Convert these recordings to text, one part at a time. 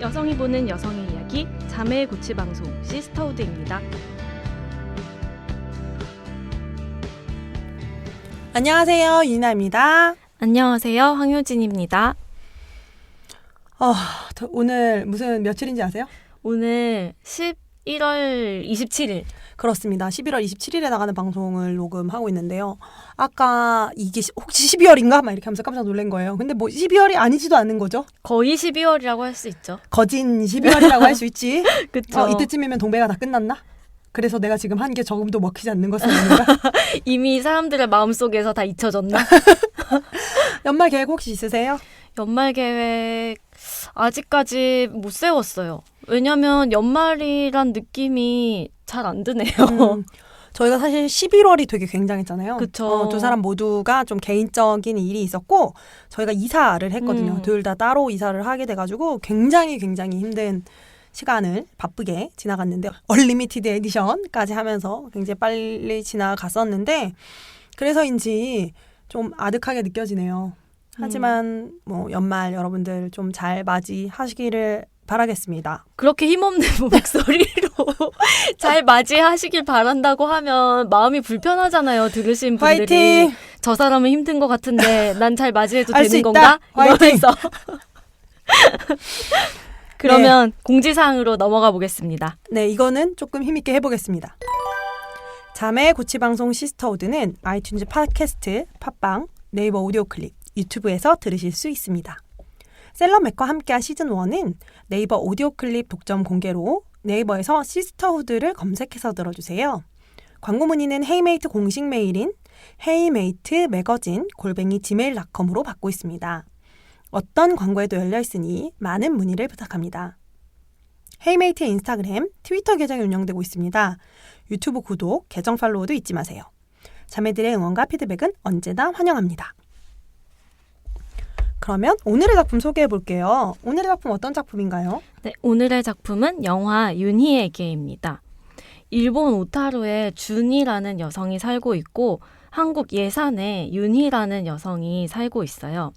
여성이 보는 여성의 이야기 자매의 고치 방송 시스터우드입니다. 안녕하세요, 유나입니다. 안녕하세요, 황효진입니다. 오늘 무슨 며칠인지 아세요? 오늘 11월 27일. 그렇습니다. 11월 27일에 나가는 방송을 녹음하고 있는데요. 아까 이게 혹시 12월인가? 막 이렇게 하면서 깜짝 놀란 거예요. 근데 뭐 12월이 아니지도 않는 거죠? 거의 12월이라고 할 수 있죠. 거진 12월이라고 할 수 있지. 그쵸. 이때쯤이면 동배가 다 끝났나? 그래서 내가 지금 한 게 조금도 먹히지 않는 것은 아닌가? 이미 사람들의 마음속에서 다 잊혀졌나? 연말 계획 혹시 있으세요? 연말 계획 아직까지 못 세웠어요. 왜냐면 연말이란 느낌이 잘 안 드네요. 저희가 사실 11월이 되게 굉장했잖아요. 그쵸. 두 사람 모두가 좀 개인적인 일이 있었고 저희가 이사를 했거든요. 둘 다 따로 이사를 하게 돼가지고 굉장히 힘든 시간을 바쁘게 지나갔는데 얼리미티드 에디션까지 하면서 굉장히 빨리 지나갔었는데 그래서인지 좀 아득하게 느껴지네요. 하지만 뭐 연말 여러분들 좀 잘 맞이하시기를 바라겠습니다. 그렇게 힘없는 목소리로 잘 맞이하시길 바란다고 하면 마음이 불편하잖아요. 들으신 분들이. 화이팅! 저 사람은 힘든 것 같은데 난 잘 맞이해도 할 수 되는 있다. 건가? 화이팅! 이러면서. 그러면 공지사항으로 넘어가 보겠습니다. 네, 이거는 조금 힘있게 해보겠습니다. 자매 고치방송 시스터우드는 아이튠즈 팟캐스트, 팟빵, 네이버 오디오 클립, 유튜브에서 들으실 수 있습니다. 셀럽맥과 함께한 시즌1은 네이버 오디오 클립 독점 공개로 네이버에서 시스터후드를 검색해서 들어주세요. 광고 문의는 헤이메이트 공식 메일인 헤이메이트매거진@gmail.com으로 받고 있습니다. 어떤 광고에도 열려있으니 많은 문의를 부탁합니다. 헤이메이트의 인스타그램, 트위터 계정이 운영되고 있습니다. 유튜브 구독, 계정 팔로우도 잊지 마세요. 자매들의 응원과 피드백은 언제나 환영합니다. 그러면 오늘의 작품 소개해 볼게요. 오늘의 작품 어떤 작품인가요? 네, 오늘의 작품은 영화 윤희에게입니다. 일본 오타루에 준이라는 여성이 살고 있고 한국 예산에 윤희라는 여성이 살고 있어요.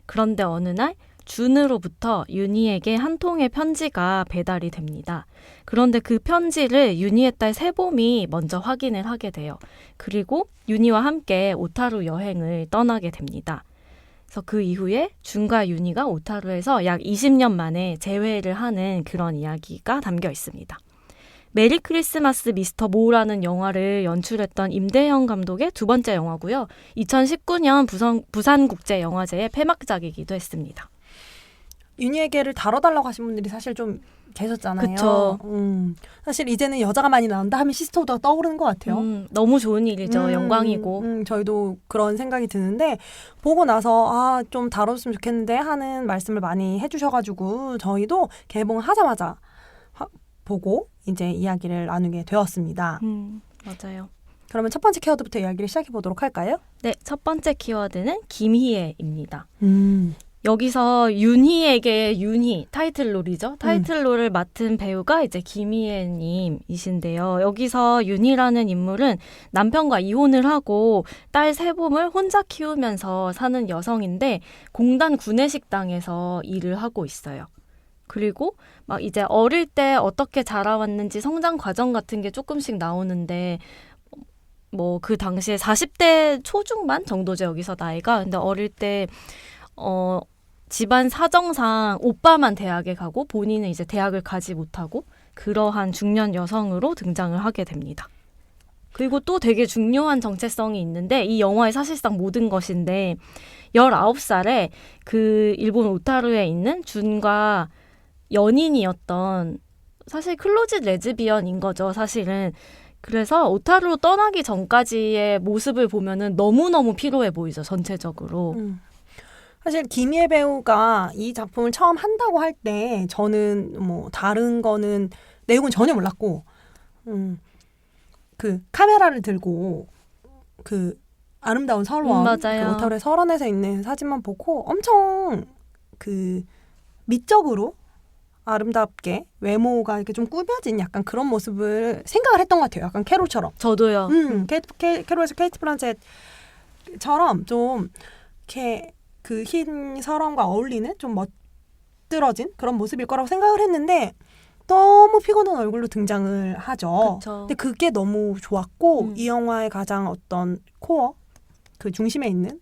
그런데 어느 날 준으로부터 윤희에게 한 통의 편지가 배달이 됩니다. 그런데 그 편지를 윤희의 딸 세봄이 먼저 확인을 하게 돼요. 그리고 윤희와 함께 오타루 여행을 떠나게 됩니다. 그래서 그 이후에 준과 윤희가 오타루에서 약 20년 만에 재회를 하는 그런 이야기가 담겨 있습니다. 메리 크리스마스 미스터 모라는 영화를 연출했던 임대형 감독의 두 번째 영화고요. 2019년 부산국제영화제의 폐막작이기도 했습니다. 윤희에게를 다뤄달라고 하신 분들이 사실 좀 계셨잖아요. 그쵸. 사실 이제는 여자가 많이 나온다 하면 시스터우드가 떠오르는 것 같아요. 너무 좋은 일이죠. 영광이고. 저희도 그런 생각이 드는데 보고 나서 좀 다뤄줬으면 좋겠는데 하는 말씀을 많이 해주셔가지고 저희도 개봉하자마자 보고 이제 이야기를 나누게 되었습니다. 맞아요. 그러면 첫 번째 키워드부터 이야기를 시작해 보도록 할까요? 네, 첫 번째 키워드는 김희애입니다. 여기서 윤희에게 윤희 타이틀롤이죠. 타이틀롤을 맡은 배우가 이제 김희애님이신데요. 여기서 윤희라는 인물은 남편과 이혼을 하고 딸 세봄을 혼자 키우면서 사는 여성인데 공단 구내식당에서 일을 하고 있어요. 그리고 막 이제 어릴 때 어떻게 자라왔는지 성장 과정 같은 게 조금씩 나오는데 뭐 그 당시에 40대 초중반 정도죠. 여기서 나이가. 근데 어릴 때 집안 사정상 오빠만 대학에 가고 본인은 이제 대학을 가지 못하고 그러한 중년 여성으로 등장을 하게 됩니다. 그리고 또 되게 중요한 정체성이 있는데 이 영화의 사실상 모든 것인데 19살에 그 일본 오타루에 있는 준과 연인이었던 사실 클로짓 레즈비언인 거죠. 사실은. 그래서 오타루로 떠나기 전까지의 모습을 보면은 너무너무 피로해 보이죠. 전체적으로. 사실 김희애 배우가 이 작품을 처음 한다고 할 때 저는 뭐 다른 거는 내용은 전혀 몰랐고 그 카메라를 들고 그 아름다운 설원 맞아요. 그 오타루의 설원에서 있는 사진만 보고 엄청 그 미적으로 아름답게 외모가 이렇게 좀 꾸며진 약간 그런 모습을 생각을 했던 것 같아요. 약간 캐롤처럼. 저도요. 캐롤에서 케이트 블란쳇처럼 좀 이렇게 그 흰 설원과 어울리는 좀 깃들어진 그런 모습일 거라고 생각을 했는데 너무 피곤한 얼굴로 등장을 하죠. 그쵸. 근데 그게 너무 좋았고 음. 이 영화의 가장 어떤 코어 그 중심에 있는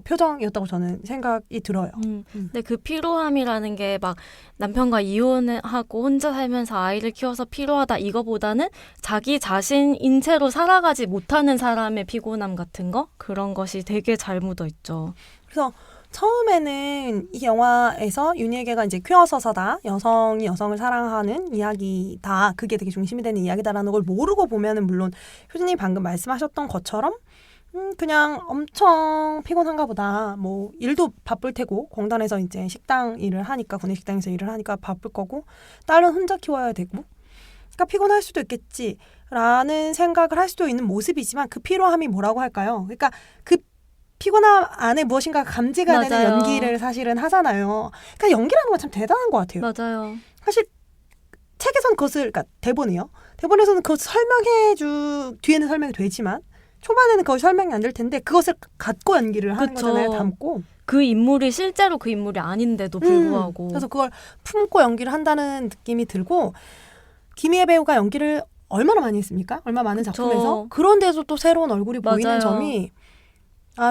표정이었다고 저는 생각이 들어요. 근데 그 피로함이라는 게 막 남편과 이혼하고 혼자 살면서 아이를 키워서 피로하다 이거보다는 자기 자신 인체로 살아가지 못하는 사람의 피곤함 같은 거 그런 것이 되게 잘 묻어 있죠. 그래서 처음에는 이 영화에서 윤희에게가 이제 퀴어 서사다, 여성이 여성을 사랑하는 이야기다, 그게 되게 중심이 되는 이야기다라는 걸 모르고 보면은 물론 효진이 방금 말씀하셨던 것처럼 그냥 엄청 피곤한가 보다. 뭐 일도 바쁠 테고 공단에서 이제 식당 일을 하니까 구내식당에서 일을 하니까 바쁠 거고 딸은 혼자 키워야 되고 그러니까 피곤할 수도 있겠지라는 생각을 할 수도 있는 모습이지만 그 피로함이 뭐라고 할까요? 그러니까 그 피곤함 안에 무엇인가 감지가 되는 맞아요. 연기를 사실은 하잖아요. 그러니까 연기라는 건 참 대단한 것 같아요. 맞아요. 사실 책에선 그것을 그러니까 대본이요. 대본에서는 그것을 뒤에는 설명이 되지만 초반에는 그것이 설명이 안 될 텐데 그것을 갖고 연기를 하는 그쵸. 거잖아요. 담고. 그 인물이 실제로 그 인물이 아닌데도 불구하고. 그래서 그걸 품고 연기를 한다는 느낌이 들고 김희애 배우가 연기를 얼마나 많이 했습니까? 얼마나 많은 그쵸. 작품에서. 그런데도 또 새로운 얼굴이 보이는 맞아요. 점이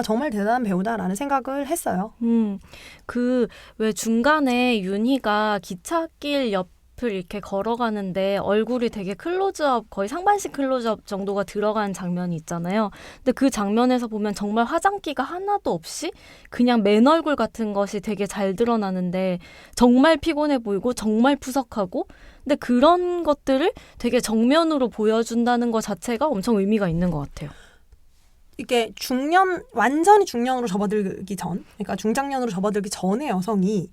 정말 대단한 배우다라는 생각을 했어요. 그 왜 중간에 윤희가 기찻길 옆을 이렇게 걸어가는데 얼굴이 되게 클로즈업, 거의 상반신 클로즈업 정도가 들어간 장면이 있잖아요. 근데 그 장면에서 보면 정말 화장기가 하나도 없이 그냥 맨 얼굴 같은 것이 되게 잘 드러나는데 정말 피곤해 보이고 정말 푸석하고 근데 그런 것들을 되게 정면으로 보여준다는 것 자체가 엄청 의미가 있는 것 같아요. 이게 완전히 중년으로 접어들기 전, 그러니까 중장년으로 접어들기 전의 여성이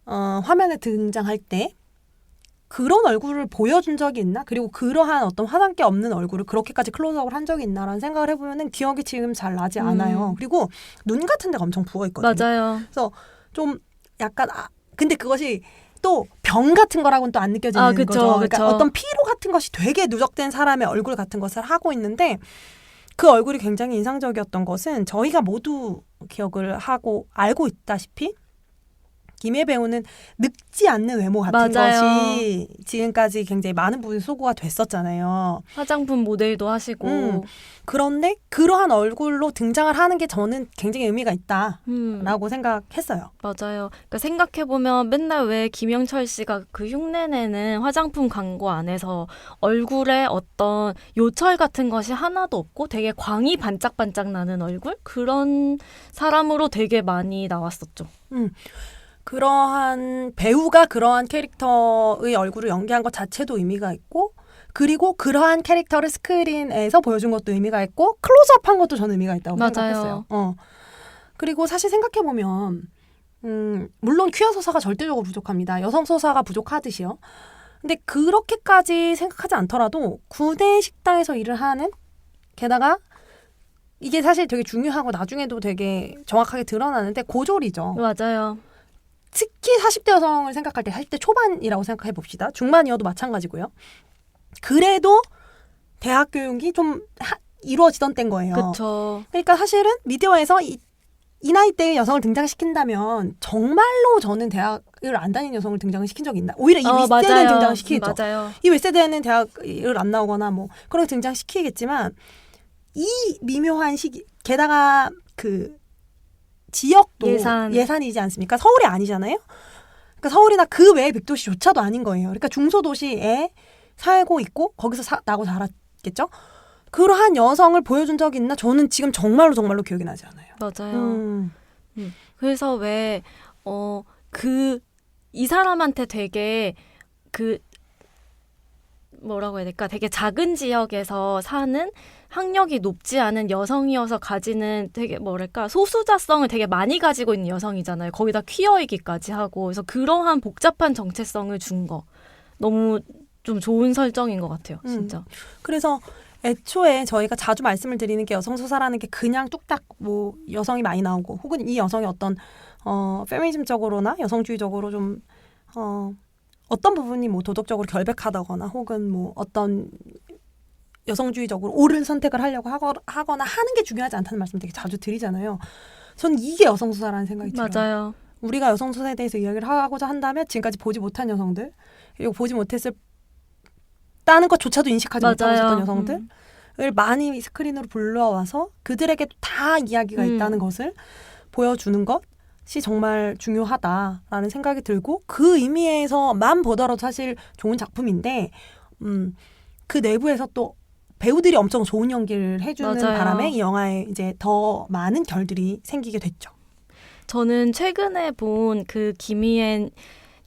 화면에 등장할 때 그런 얼굴을 보여준 적이 있나? 그리고 그러한 어떤 화장기 없는 얼굴을 그렇게까지 클로즈업을 한 적이 있나라는 생각을 해보면 기억이 지금 잘 나지 않아요. 그리고 눈 같은 데가 엄청 부어있거든요. 맞아요. 그래서 좀 약간 근데 그것이 또 병 같은 거라고는 또 안 느껴지는 그쵸, 거죠. 그러니까 그쵸. 어떤 피로 같은 것이 되게 누적된 사람의 얼굴 같은 것을 하고 있는데 그 얼굴이 굉장히 인상적이었던 것은 저희가 모두 기억을 하고 알고 있다시피 김희애 배우는 늙지 않는 외모 같은 맞아요. 것이 지금까지 굉장히 많은 부분이 소구가 됐었잖아요. 화장품 모델도 하시고. 그런데 그러한 얼굴로 등장을 하는 게 저는 굉장히 의미가 있다라고 생각했어요. 맞아요. 그러니까 생각해보면 맨날 왜 김영철 씨가 그 흉내내는 화장품 광고 안에서 얼굴에 어떤 요철 같은 것이 하나도 없고 되게 광이 반짝반짝 나는 얼굴? 그런 사람으로 되게 많이 나왔었죠. 그러한 배우가 그러한 캐릭터의 얼굴을 연기한 것 자체도 의미가 있고 그리고 그러한 캐릭터를 스크린에서 보여준 것도 의미가 있고 클로즈업한 것도 저는 의미가 있다고 맞아요. 생각했어요. 그리고 사실 생각해보면 물론 퀴어 서사가 절대적으로 부족합니다. 여성 서사가 부족하듯이요. 근데 그렇게까지 생각하지 않더라도 구내 식당에서 일을 하는 게다가 이게 사실 되게 중요하고 나중에도 되게 정확하게 드러나는데 고졸이죠. 맞아요. 특히 40대 여성을 생각할 때 40대 초반이라고 생각해 봅시다. 중반이어도 마찬가지고요. 그래도 대학 교육이 좀 이루어지던 때인 거예요. 그쵸. 그러니까 사실은 미디어에서 이 나이대의 여성을 등장시킨다면 정말로 저는 대학을 안 다닌 여성을 등장시킨 적이 있나? 오히려 이 윗세대는 등장시키겠죠. 맞아요. 이 윗세대는 대학을 안 나오거나 뭐 그런 거 등장시키겠지만 이 미묘한 시기 게다가 그 지역도 예산이지 않습니까? 서울이 아니잖아요. 그러니까 서울이나 그 외의 빅도시조차도 아닌 거예요. 그러니까 중소도시에 살고 있고 거기서 나고 자랐겠죠. 그러한 여성을 보여준 적이 있나? 저는 지금 정말로 기억이 나지 않아요. 맞아요. 그래서 왜 이 사람한테 되게 뭐라고 해야 될까? 되게 작은 지역에서 사는 학력이 높지 않은 여성이어서 가지는 되게 뭐랄까 소수자성을 되게 많이 가지고 있는 여성이잖아요. 거기다 퀴어이기까지 하고 그래서 그러한 복잡한 정체성을 준 거 너무 좀 좋은 설정인 것 같아요. 진짜. 그래서 애초에 저희가 자주 말씀을 드리는 게 여성 서사라는 게 그냥 뚝딱 뭐 여성이 많이 나오고 혹은 이 여성이 어떤 페미니즘적으로나 여성주의적으로 좀 어떤 부분이 뭐 도덕적으로 결백하다거나 혹은 뭐 어떤 여성주의적으로 옳은 선택을 하려고 하거나 하는 게 중요하지 않다는 말씀 되게 자주 드리잖아요. 전 이게 여성서사라는 생각이 들어요. 맞아요. 우리가 여성 소설에 대해서 이야기를 하고자 한다면 지금까지 보지 못한 여성들, 그리고 보지 못했다는 것조차도 인식하지 맞아요. 못하고 있었던 여성들을 많이 스크린으로 불러와서 그들에게 다 이야기가 있다는 것을 보여주는 것이 정말 중요하다라는 생각이 들고, 그 의미에서만 보더라도 사실 좋은 작품인데 그 내부에서 또 배우들이 엄청 좋은 연기를 해주는 맞아요. 바람에 이 영화에 이제 더 많은 결들이 생기게 됐죠. 저는 최근에 본 그 김희애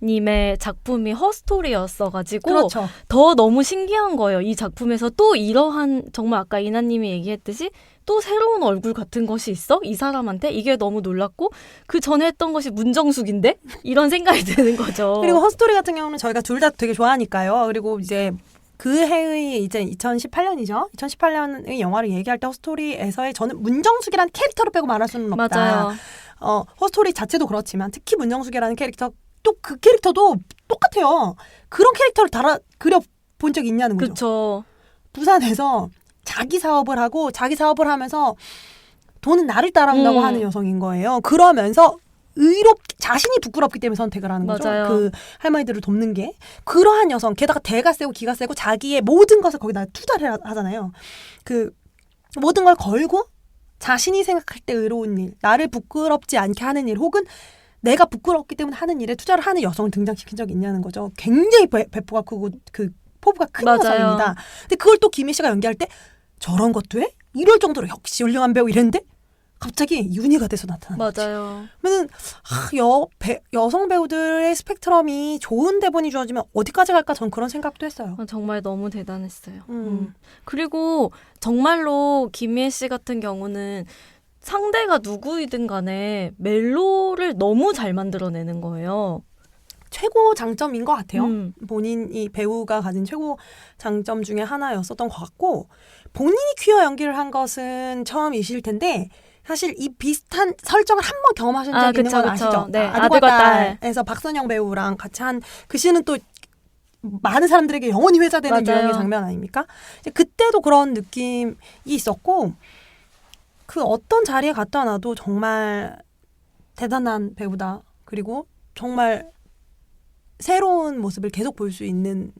님의 작품이 허스토리였어가지고 그렇죠. 더 너무 신기한 거예요. 이 작품에서 또 이러한, 정말 아까 이나님이 얘기했듯이 또 새로운 얼굴 같은 것이 있어? 이 사람한테? 이게 너무 놀랐고, 그 전에 했던 것이 문정숙인데? 이런 생각이 드는 거죠. 그리고 허스토리 같은 경우는 저희가 둘 다 되게 좋아하니까요. 그리고 이제 그 해의 이제 2018년이죠. 2018년의 영화를 얘기할 때 허스토리에서의 저는 문정숙이라는 캐릭터를 빼고 말할 수는 없다. 맞아요. 허스토리 자체도 그렇지만 특히 문정숙이라는 캐릭터, 또 그 캐릭터도 똑같아요. 그런 캐릭터를 그려본 적이 있냐는 거죠. 그렇죠. 부산에서 자기 사업을 하고 자기 사업을 하면서 돈은 나를 따라온다고 하는 여성인 거예요. 그러면서 자신이 부끄럽기 때문에 선택을 하는 거죠. 맞아요. 그 할머니들을 돕는 게. 그러한 여성, 게다가 대가 세고 기가 세고 자기의 모든 것을 거기다 투자를 하잖아요. 그 모든 걸 걸고 자신이 생각할 때 의로운 일, 나를 부끄럽지 않게 하는 일, 혹은 내가 부끄럽기 때문에 하는 일에 투자를 하는 여성을 등장시킨 적이 있냐는 거죠. 굉장히 배포가 크고 그 포부가 큰 맞아요. 여성입니다. 근데 그걸 또 김희 씨가 연기할 때 저런 것도 해? 이럴 정도로 역시 훌륭한 배우 이랬는데 갑자기 윤희가 돼서 나타나는 거지. 맞아요. 그러면 여성 배우들의 스펙트럼이 좋은 대본이 주어지면 어디까지 갈까, 전 그런 생각도 했어요. 정말 너무 대단했어요. 그리고 정말로 김희애 씨 같은 경우는 상대가 누구이든 간에 멜로를 너무 잘 만들어내는 거예요. 최고 장점인 것 같아요. 본인이 배우가 가진 최고 장점 중에 하나였었던 것 같고, 본인이 퀴어 연기를 한 것은 처음이실 텐데 사실 이 비슷한 설정을 한 번 경험하신 적이 있는 건 아시죠? 네, 아들과 딸에서 박선영 배우랑 같이 한 그 시는 또 많은 사람들에게 영원히 회자되는 맞아요. 유형의 장면 아닙니까? 그때도 그런 느낌이 있었고, 그 어떤 자리에 갖다 놔도 정말 대단한 배우다. 그리고 정말 새로운 모습을 계속 볼 수 있는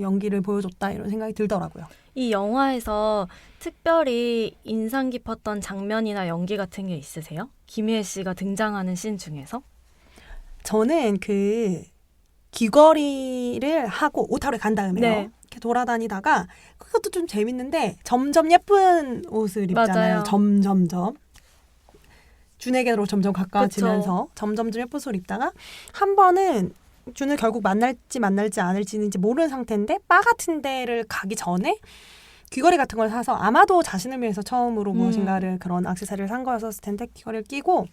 연기를 보여줬다, 이런 생각이 들더라고요. 이 영화에서 특별히 인상 깊었던 장면이나 연기 같은 게 있으세요? 김희애 씨가 등장하는 씬 중에서? 저는 그 귀걸이를 하고 오타로에 간 다음에요. 네. 이렇게 돌아다니다가 그것도 좀 재밌는데 점점 예쁜 옷을 입잖아요. 맞아요. 점점점. 준에게로 점점 가까워지면서 점점점 예쁜 옷을 입다가 한 번은 준을 결국 만날지 않을지는 이제 모르는 상태인데 바 같은 데를 가기 전에 귀걸이 같은 걸 사서, 아마도 자신을 위해서 처음으로 무엇인가를 그런 액세서리를 산 거였었을 텐데 귀걸이를 끼고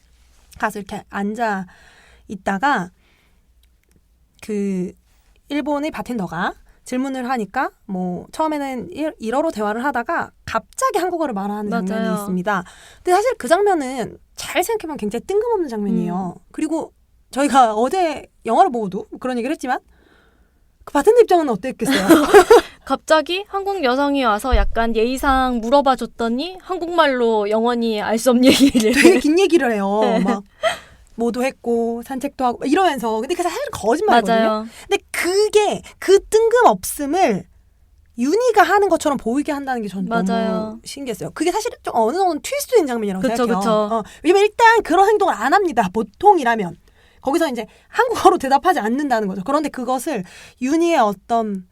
가서 이렇게 앉아 있다가 그 일본의 바텐더가 질문을 하니까 뭐 처음에는 일어로 대화를 하다가 갑자기 한국어를 말하는 장면이 맞아요. 있습니다. 근데 사실 그 장면은 잘 생각해보면 굉장히 뜬금없는 장면이에요. 그리고 저희가 어제 영화를 보고도 그런 얘기를 했지만 그 바텐더 입장은 어땠겠어요? 갑자기 한국 여성이 와서 약간 예의상 물어봐 줬더니 한국말로 영원히 알 수 없는 얘기를 되게 긴 얘기를 해요. 네. 막 뭐도 했고 산책도 하고 이러면서. 근데 그게 사실 거짓말이거든요. 맞아요. 근데 그게 그 뜬금없음을 윤희가 하는 것처럼 보이게 한다는 게 저는 맞아요. 너무 신기했어요. 그게 사실 좀 어느 정도 트위스트인 장면이라고 그쵸, 생각해요. 그쵸. 왜냐면 일단 그런 행동을 안 합니다. 보통이라면. 거기서 이제 한국어로 대답하지 않는다는 거죠. 그런데 그것을 윤희의 어떤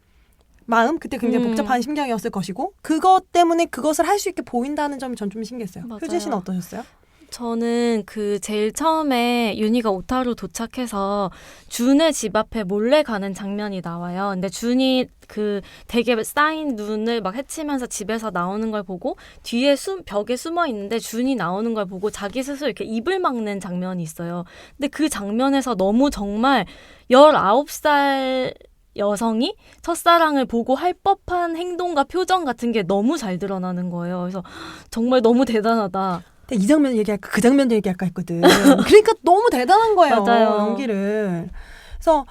마음, 그때 굉장히 복잡한 심경이었을 것이고, 그것 때문에 그것을 할 수 있게 보인다는 점이 전 좀 신기했어요. 맞아요. 효진 씨는 어떠셨어요? 저는 그 제일 처음에 윤희가 오타루 도착해서 준의 집 앞에 몰래 가는 장면이 나와요. 근데 준이 그 되게 쌓인 눈을 막 헤치면서 집에서 나오는 걸 보고 뒤에 벽에 숨어 있는데 준이 나오는 걸 보고 자기 스스로 이렇게 입을 막는 장면이 있어요. 근데 그 장면에서 너무 정말 19살 여성이 첫사랑을 보고 할 법한 행동과 표정 같은 게 너무 잘 드러나는 거예요. 그래서 정말 너무 대단하다. 이 장면 얘기할까 그 장면 얘기할까 했거든. 그러니까 너무 대단한 거예요. 맞아요. 연기를. 그래서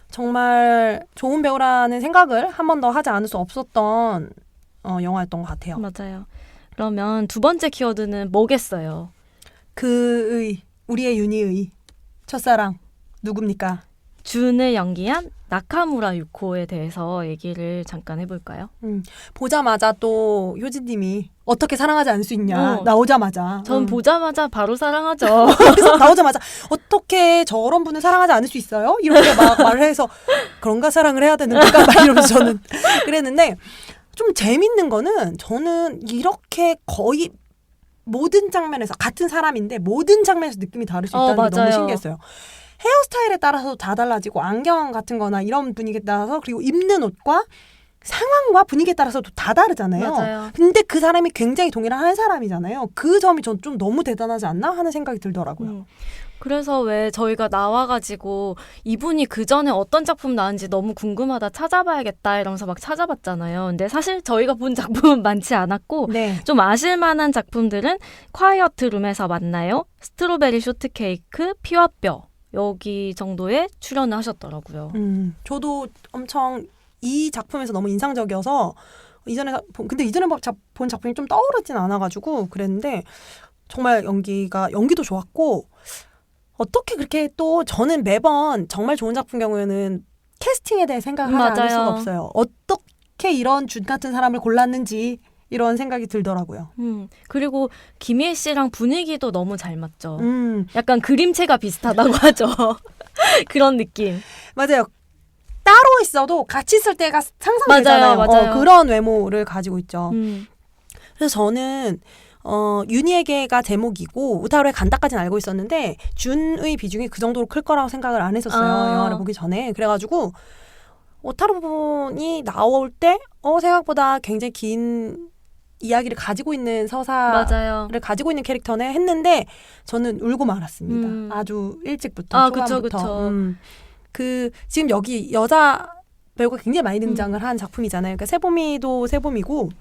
정말 좋은 배우라는 생각을 한 번 더 하지 않을 수 없었던 영화였던 것 같아요. 맞아요. 그러면 두 번째 키워드는 뭐겠어요? 우리의 윤희의 첫사랑 누굽니까? 준을 연기한 나카무라 유코에 대해서 얘기를 잠깐 해볼까요? 보자마자 또 효진님이 어떻게 사랑하지 않을 수 있냐 나오자마자 전 보자마자 바로 사랑하죠. 그래서 나오자마자 어떻게 저런 분을 사랑하지 않을 수 있어요? 이렇게 막 말을 해서 그런가 사랑을 해야 되는 건가 막 이러면서 저는 그랬는데 좀 재밌는 거는 저는 이렇게 거의 모든 장면에서 같은 사람인데 모든 장면에서 느낌이 다를 수 있다는 게 너무 신기했어요. 헤어스타일에 따라서 다 달라지고 안경 같은 거나 이런 분위기에 따라서 그리고 입는 옷과 상황과 분위기에 따라서도 다 다르잖아요. 맞아요. 근데 그 사람이 굉장히 동일한 한 사람이잖아요. 그 점이 전 좀 너무 대단하지 않나 하는 생각이 들더라고요. 그래서 왜 저희가 나와가지고 이분이 그 전에 어떤 작품 나왔는지 너무 궁금하다 찾아봐야겠다 이러면서 막 찾아봤잖아요. 근데 사실 저희가 본 작품은 많지 않았고 네. 좀 아실만한 작품들은 콰이어트 룸에서 만나요, 스트로베리 쇼트케이크, 피와 뼈 여기 정도에 출연을 하셨더라고요. 저도 엄청 이 작품에서 너무 인상적이어서 근데 이전에 본 작품이 좀 떠오르진 않아가지고 그랬는데 정말 연기도 좋았고 어떻게 그렇게 또 저는 매번 정말 좋은 작품 경우에는 캐스팅에 대해 생각을 하지 않을 수가 없어요. 어떻게 이런 준 같은 사람을 골랐는지 이런 생각이 들더라고요. 그리고 김희애 씨랑 분위기도 너무 잘 맞죠. 약간 그림체가 비슷하다고 하죠. 그런 느낌. 맞아요. 따로 있어도 같이 있을 때가 상상되잖아요. 맞아요. 그런 외모를 가지고 있죠. 그래서 저는 윤희에게가 제목이고 우타로의 간다까지는 알고 있었는데 준의 비중이 그 정도로 클 거라고 생각을 안 했었어요. 영화를 보기 전에. 그래가지고 우타로 부분이 나올 때 생각보다 굉장히 긴 이야기를 가지고 있는 서사를 맞아요. 가지고 있는 캐릭터네 했는데 저는 울고 말았습니다. 아주 일찍부터 초반부터. 지금 여기 여자 배우가 굉장히 많이 등장을 한 작품이잖아요. 그러니까 세보미도 세보미고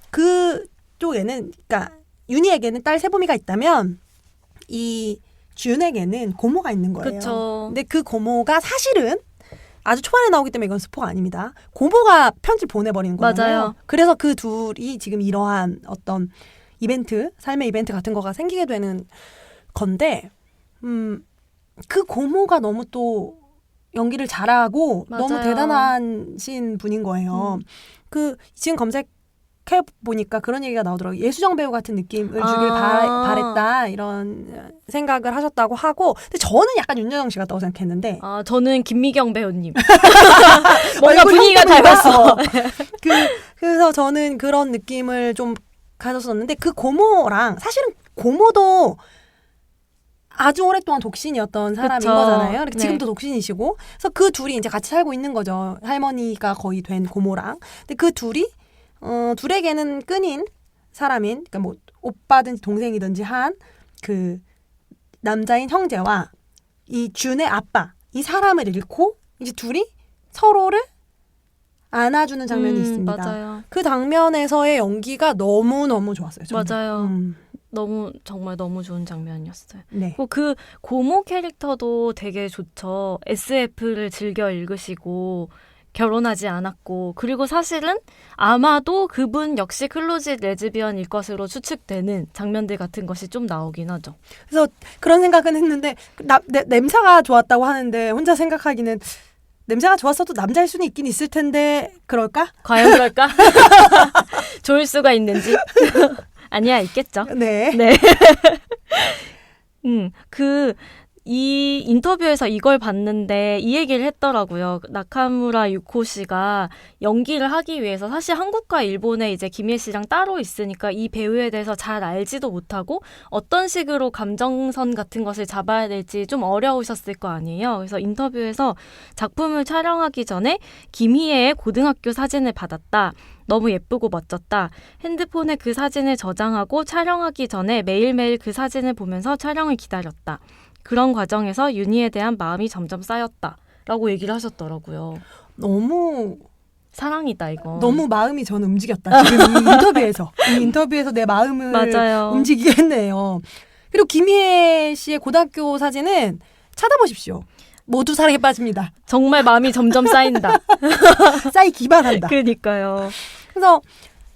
그쪽에는 그러니까 윤희에게는 딸 세보미가 있다면 이 준에게는 고모가 있는 거예요. 그쵸. 근데 그 고모가 사실은 아주 초반에 나오기 때문에 이건 스포가 아닙니다. 고모가 편지를 보내버리는 거잖아요. 맞아요. 그래서 그 둘이 지금 이러한 어떤 이벤트, 삶의 이벤트 같은 거가 생기게 되는 건데 그 고모가 너무 또 연기를 잘하고 맞아요. 너무 대단하신 분인 거예요. 지금 검색해보니까 그런 얘기가 나오더라고요. 예수정 배우 같은 느낌을 주길 바랬다 이런 생각을 하셨다고 하고 근데 저는 약간 윤여정 씨 같다고 생각했는데 저는 김미경 배우님 뭔가 분위기가 닮았어. 그래서 저는 그런 느낌을 좀 가졌었는데 그 고모랑 사실은 고모도 아주 오랫동안 독신이었던 사람인 그쵸. 거잖아요. 네. 지금도 독신이시고. 그래서 그 둘이 이제 같이 살고 있는 거죠. 할머니가 거의 된 고모랑. 근데 그 둘이 둘에게는 끈인 사람인 그러니까 뭐 오빠든지 동생이든지 한 그 남자인 형제와 이 준의 아빠 이 사람을 잃고 이제 둘이 서로를 안아주는 장면이 있습니다. 맞아요. 그 장면에서의 연기가 너무너무 좋았어요. 저는. 맞아요. 정말 너무 좋은 장면이었어요. 네. 그 고모 캐릭터도 되게 좋죠. SF를 즐겨 읽으시고 결혼하지 않았고 그리고 사실은 아마도 그분 역시 클로짓 레즈비언일 것으로 추측되는 장면들 같은 것이 좀 나오긴 하죠. 그래서 그런 생각은 했는데 냄새가 좋았다고 하는데 혼자 생각하기는 냄새가 좋았어도 남자일 수는 있긴 있을 텐데 그럴까? 과연 그럴까? 좋을 수가 있는지. 아니야, 있겠죠. 네. 이 인터뷰에서 이걸 봤는데 이 얘기를 했더라고요. 나카무라 유코 씨가 연기를 하기 위해서 사실 한국과 일본에 이제 김희애 씨랑 따로 있으니까 이 배우에 대해서 잘 알지도 못하고 어떤 식으로 감정선 같은 것을 잡아야 될지 좀 어려우셨을 거 아니에요. 그래서 인터뷰에서 작품을 촬영하기 전에 김희애의 고등학교 사진을 받았다. 너무 예쁘고 멋졌다. 핸드폰에 그 사진을 저장하고 촬영하기 전에 매일매일 그 사진을 보면서 촬영을 기다렸다. 그런 과정에서 윤희에 대한 마음이 점점 쌓였다. 라고 얘기를 하셨더라고요. 너무 사랑이다 이거. 너무 마음이 저는 움직였다. 지금 이 인터뷰에서 내 마음을 맞아요. 움직이게 했네요. 그리고 김희애 씨의 고등학교 사진은 찾아보십시오. 모두 사랑에 빠집니다. 정말 마음이 점점 쌓인다. 쌓이기만 그러니까요. 그래서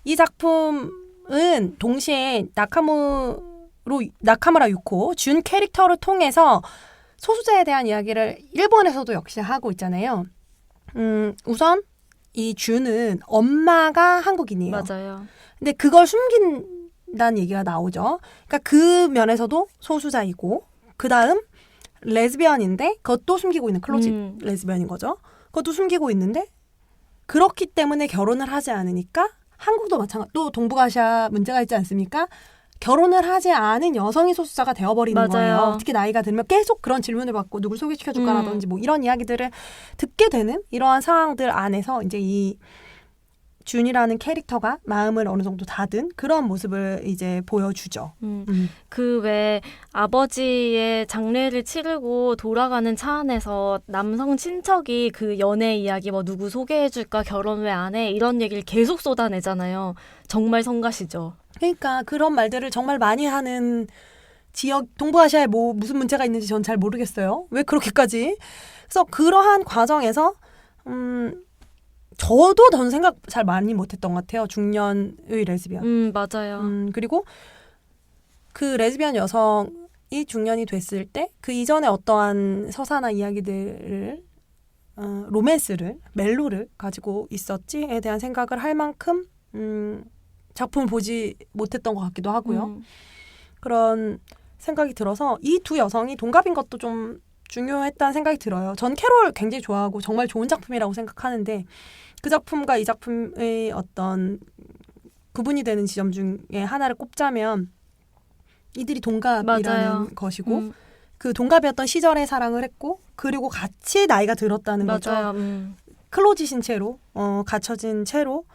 이 작품은 동시에 나카무라 유코 준 캐릭터를 통해서 소수자에 대한 이야기를 일본에서도 역시 하고 있잖아요. 우선 이 주는 엄마가 한국인이에요. 맞아요. 근데 그걸 숨긴다는 얘기가 나오죠. 그러니까 그 면에서도 소수자이고 그 다음 레즈비언인데 그것도 숨기고 있는 클로짓 레즈비언인 거죠. 그것도 숨기고 있는데 그렇기 때문에 결혼을 하지 않으니까 한국도 마찬가지. 또 동북아시아 문제가 있지 않습니까? 결혼을 하지 않은 여성이 소수자가 되어버리는 맞아요. 거예요. 특히 나이가 들면 계속 그런 질문을 받고 누굴 소개시켜줄까라든지 뭐 이런 이야기들을 듣게 되는 이러한 상황들 안에서 이제 이 준이라는 캐릭터가 마음을 어느 정도 닫은 그런 모습을 이제 보여주죠. 그 외 아버지의 장례를 치르고 돌아가는 차 안에서 남성 친척이 그 연애 이야기 뭐 누구 소개해줄까 결혼 왜 안 해 이런 얘기를 계속 쏟아내잖아요. 정말 성가시죠. 그러니까 그런 말들을 정말 많이 하는 지역 동북아시아에 뭐 무슨 문제가 있는지 전 잘 모르겠어요. 왜 그렇게까지? 그래서 그러한 과정에서 저도 전 생각 잘 많이 못했던 것 같아요. 중년의 레즈비언. 맞아요. 그리고 그 레즈비언 여성이 중년이 됐을 때 그 이전에 어떠한 서사나 이야기들을 로맨스를 멜로를 가지고 있었지에 대한 생각을 할 만큼 작품을 보지 못했던 것 같기도 하고요. 그런 생각이 들어서 이 두 여성이 동갑인 것도 좀 중요했다는 생각이 들어요. 전 캐롤 굉장히 좋아하고 정말 좋은 작품이라고 생각하는데 그 작품과 이 작품의 어떤 구분이 되는 지점 중에 하나를 꼽자면 이들이 동갑이라는 맞아요. 것이고 그 동갑이었던 시절에 사랑을 했고 그리고 같이 나이가 들었다는 거죠. 맞아요. 클로짓인 채로 갇혀진 채로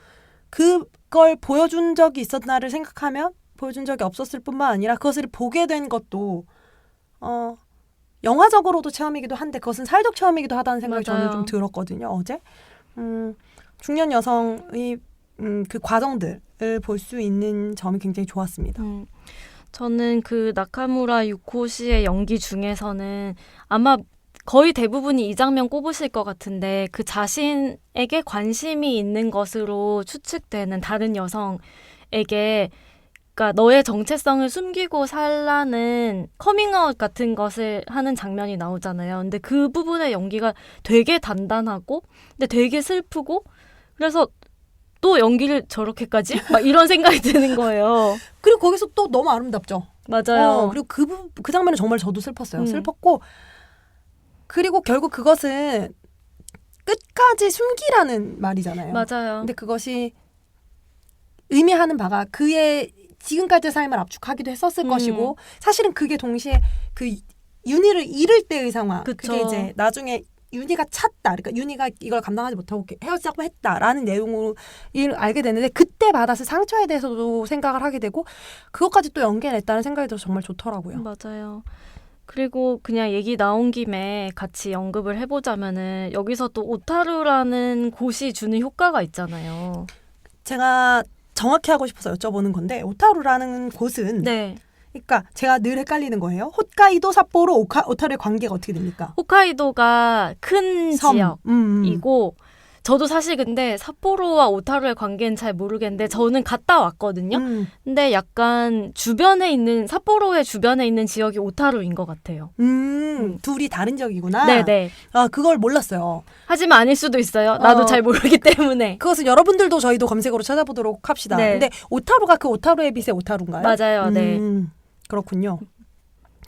그걸 보여준 적이 있었나를 생각하면 보여준 적이 없었을 뿐만 아니라 그것을 보게 된 것도 영화적으로도 체험이기도 한데 그것은 사회적 체험이기도 하다는 생각이 맞아요. 저는 좀 들었거든요. 어제 중년 여성의 그 과정들을 볼 수 있는 점이 굉장히 좋았습니다. 저는 그 나카무라 유코 씨의 연기 중에서는 아마 거의 대부분이 이 장면 꼽으실 것 같은데 그 자신에게 관심이 있는 것으로 추측되는 다른 여성에게 그러니까 너의 정체성을 숨기고 살라는 커밍아웃 같은 것을 하는 장면이 나오잖아요. 근데 그 부분의 연기가 되게 단단하고 근데 되게 슬프고 그래서 또 연기를 저렇게까지? 막 이런 생각이 드는 거예요. 그리고 거기서 또 너무 아름답죠. 맞아요. 그리고 그 장면은 정말 저도 슬펐어요. 슬펐고 그리고 결국 그것은 끝까지 숨기라는 말이잖아요. 맞아요. 근데 그것이 의미하는 바가 그의 지금까지의 삶을 압축하기도 했었을 것이고 사실은 그게 동시에 그 윤희를 잃을 때의 상황. 그쵸. 그게 이제 나중에 윤희가 찼다. 그러니까 윤희가 이걸 감당하지 못하고 헤어지자고 했다라는 내용을 알게 됐는데 그때 받았을 상처에 대해서도 생각을 하게 되고 그것까지 또 연결했다는 생각이 들어서 정말 좋더라고요. 맞아요. 그리고 그냥 얘기 나온 김에 같이 언급을 해보자면은 여기서 또 오타루라는 곳이 주는 효과가 있잖아요. 제가 정확히 하고 싶어서 여쭤보는 건데 오타루라는 곳은 네. 그러니까 제가 늘 헷갈리는 거예요. 홋카이도, 삿포로, 오타루의 관계가 어떻게 됩니까? 홋카이도가 큰 섬. 지역이고 저도 사실 근데 삿포로와 오타루의 관계는 잘 모르겠는데 저는 갔다 왔거든요. 근데 약간 주변에 있는 삿포로의 주변에 있는 지역이 오타루인 것 같아요. 둘이 다른 지역이구나. 네네. 아 그걸 몰랐어요. 하지만 아닐 수도 있어요. 나도 잘 모르기 때문에. 그것은 여러분들도 저희도 검색으로 찾아보도록 합시다. 네. 근데 오타루가 그 오타루의 빛의 오타루인가요? 맞아요. 네. 그렇군요.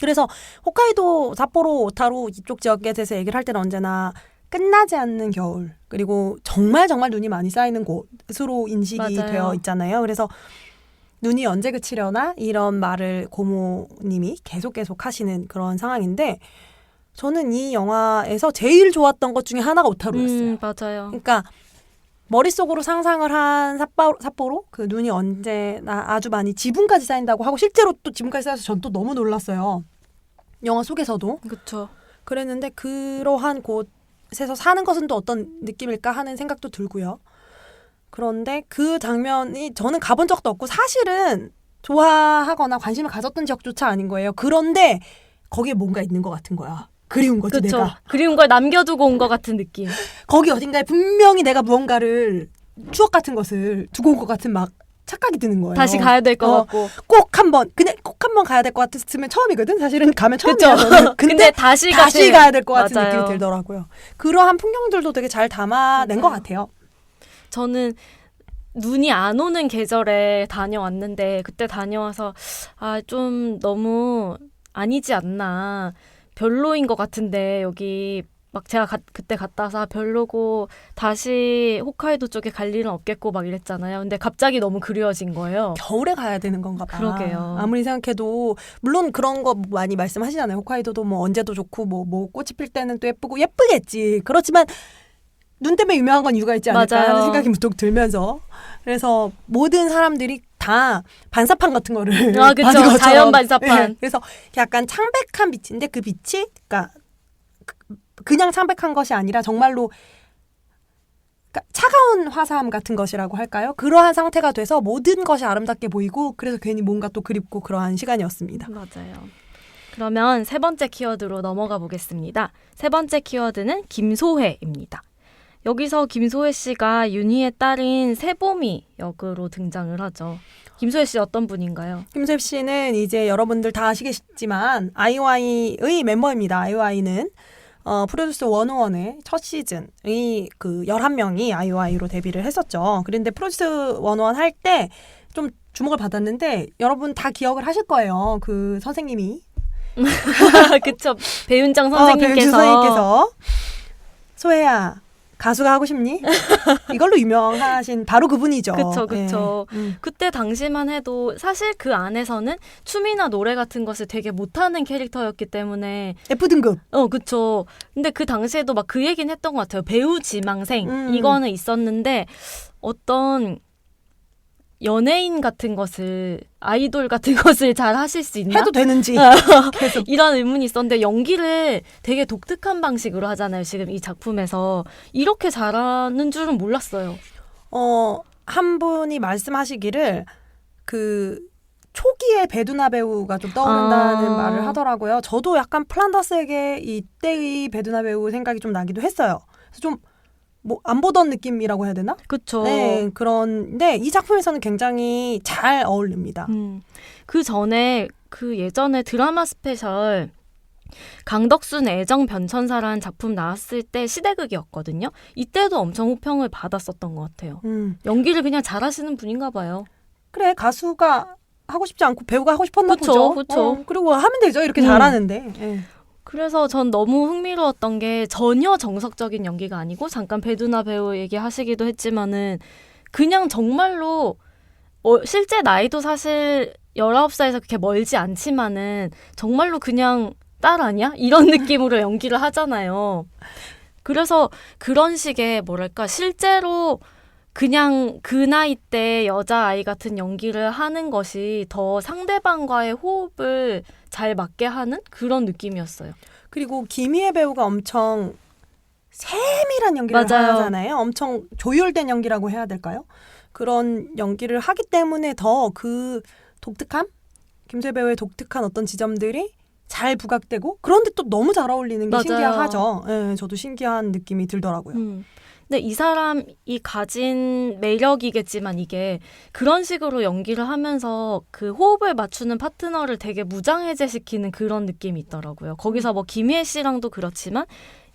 그래서 홋카이도, 삿포로, 오타루 이쪽 지역에 대해서 얘기를 할 때는 언제나 끝나지 않는 겨울 그리고 정말 정말 눈이 많이 쌓이는 곳으로 인식이 맞아요. 되어 있잖아요. 그래서 눈이 언제 그치려나 이런 말을 고모님이 계속 하시는 그런 상황인데 저는 이 영화에서 제일 좋았던 것 중에 하나가 오타루였어요. 맞아요. 그러니까 머릿속으로 상상을 한 삿포로 그 눈이 언제나 아주 많이 지붕까지 쌓인다고 하고 실제로 또 지붕까지 쌓여서 전 또 너무 놀랐어요. 영화 속에서도. 그렇죠. 그랬는데 그러한 곳에서 사는 것은 또 어떤 느낌일까 하는 생각도 들고요. 그런데 그 장면이 저는 가본 적도 없고 사실은 좋아하거나 관심을 가졌던 지역조차 아닌 거예요. 그런데 거기에 뭔가 있는 것 같은 거야. 그리운 거지 그쵸. 내가. 그리운 걸 남겨두고 온 것 같은 느낌. 거기 어딘가에 분명히 내가 무언가를 추억 같은 것을 두고 온 것 같은 막 착각이 드는 거예요. 다시 가야 될 것 같고. 꼭 한번 가야 될 것 같았으면 처음이거든. 사실은 가면 처음이야. 그쵸? 근데 다시 가야 될 것 같은 맞아요. 느낌이 들더라고요. 그러한 풍경들도 되게 잘 담아낸 것 맞아요. 같아요. 저는 눈이 안 오는 계절에 다녀왔는데 그때 다녀와서 좀 너무 아니지 않나, 별로인 것 같은데 여기 막 제가 그때 갔다 와서 별로고 다시 홋카이도 쪽에 갈 일은 없겠고 막 이랬잖아요. 근데 갑자기 너무 그리워진 거예요. 겨울에 가야 되는 건가 봐. 그러게요. 아무리 생각해도 물론 그런 거 많이 말씀하시잖아요. 홋카이도도 뭐 언제도 좋고 뭐 꽃이 필 때는 또 예쁘고 예쁘겠지. 그렇지만 눈 때문에 유명한 건 이유가 있지 않을까 맞아요. 하는 생각이 문득 들면서, 그래서 모든 사람들이 다 반사판 같은 거를 그쵸. 받은 것처럼. 자연 반사판. 네. 그래서 약간 창백한 빛인데 그 빛이 그러니까 그냥 창백한 것이 아니라 정말로 그러니까 차가운 화사함 같은 것이라고 할까요? 그러한 상태가 돼서 모든 것이 아름답게 보이고, 그래서 괜히 뭔가 또 그립고 그러한 시간이었습니다. 맞아요. 그러면 세 번째 키워드로 넘어가 보겠습니다. 세 번째 키워드는 김소혜입니다. 여기서 김소혜 씨가 윤희의 딸인 세보미 역으로 등장을 하죠. 김소혜 씨 어떤 분인가요? 김소혜 씨는 이제 여러분들 다 아시겠지만 아이오아이의 멤버입니다. 아이오아이는 프로듀스 101의 첫 시즌의 그 11명이 아이오아이로 데뷔를 했었죠. 그런데 프로듀스 101 할 때 좀 주목을 받았는데 여러분 다 기억을 하실 거예요. 그 선생님이. 그쵸. 배윤정 배윤주 선생님께서. 선생님께서 소혜야, 가수가 하고 싶니? 이걸로 유명하신 바로 그분이죠. 그쵸. 네. 그때 당시만 해도 사실 그 안에서는 춤이나 노래 같은 것을 되게 못하는 캐릭터였기 때문에. F등급. 그쵸. 근데 그 당시에도 막 그 얘기는 했던 것 같아요. 배우 지망생. 이거는 있었는데 어떤 연예인 같은 것을, 아이돌 같은 것을 잘 하실 수 있나? 해도 되는지. 계속. 이런 의문이 있었는데 연기를 되게 독특한 방식으로 하잖아요. 지금 이 작품에서. 이렇게 잘하는 줄은 몰랐어요. 한 분이 말씀하시기를 그 초기에 배두나 배우가 좀 떠오른다는 말을 하더라고요. 저도 약간 플란다스에게 이때의 배두나 배우 생각이 좀 나기도 했어요. 그래서 좀 뭐 안 보던 느낌이라고 해야 되나? 그쵸. 네, 그런데 이 작품에서는 굉장히 잘 어울립니다. 그 전에 그 예전에 드라마 스페셜 강덕순 애정 변천사라는 작품 나왔을 때 시대극이었거든요. 이때도 엄청 호평을 받았었던 것 같아요. 연기를 그냥 잘하시는 분인가 봐요. 그래, 가수가 하고 싶지 않고 배우가 하고 싶었나 그쵸, 보죠. 그쵸. 그리고 하면 되죠. 이렇게 잘하는데. 네. 그래서 전 너무 흥미로웠던 게 전혀 정석적인 연기가 아니고, 잠깐 배두나 배우 얘기하시기도 했지만은 그냥 정말로 실제 나이도 사실 19살에서 그렇게 멀지 않지만은 정말로 그냥 딸 아니야? 이런 느낌으로 연기를 하잖아요. 그래서 그런 식의 뭐랄까, 실제로 그냥 그 나이 때 여자아이 같은 연기를 하는 것이 더 상대방과의 호흡을 잘 맞게 하는 그런 느낌이었어요. 그리고 김희애 배우가 엄청 세밀한 연기를 맞아요. 하잖아요. 엄청 조율된 연기라고 해야 될까요? 그런 연기를 하기 때문에 더 그 독특함? 김소혜 배우의 독특한 어떤 지점들이 잘 부각되고, 그런데 또 너무 잘 어울리는 게 맞아요. 신기하죠. 네, 저도 신기한 느낌이 들더라고요. 근데 이 사람이 가진 매력이겠지만 이게 그런 식으로 연기를 하면서 그 호흡을 맞추는 파트너를 되게 무장해제시키는 그런 느낌이 있더라고요. 거기서 뭐 김희애 씨랑도 그렇지만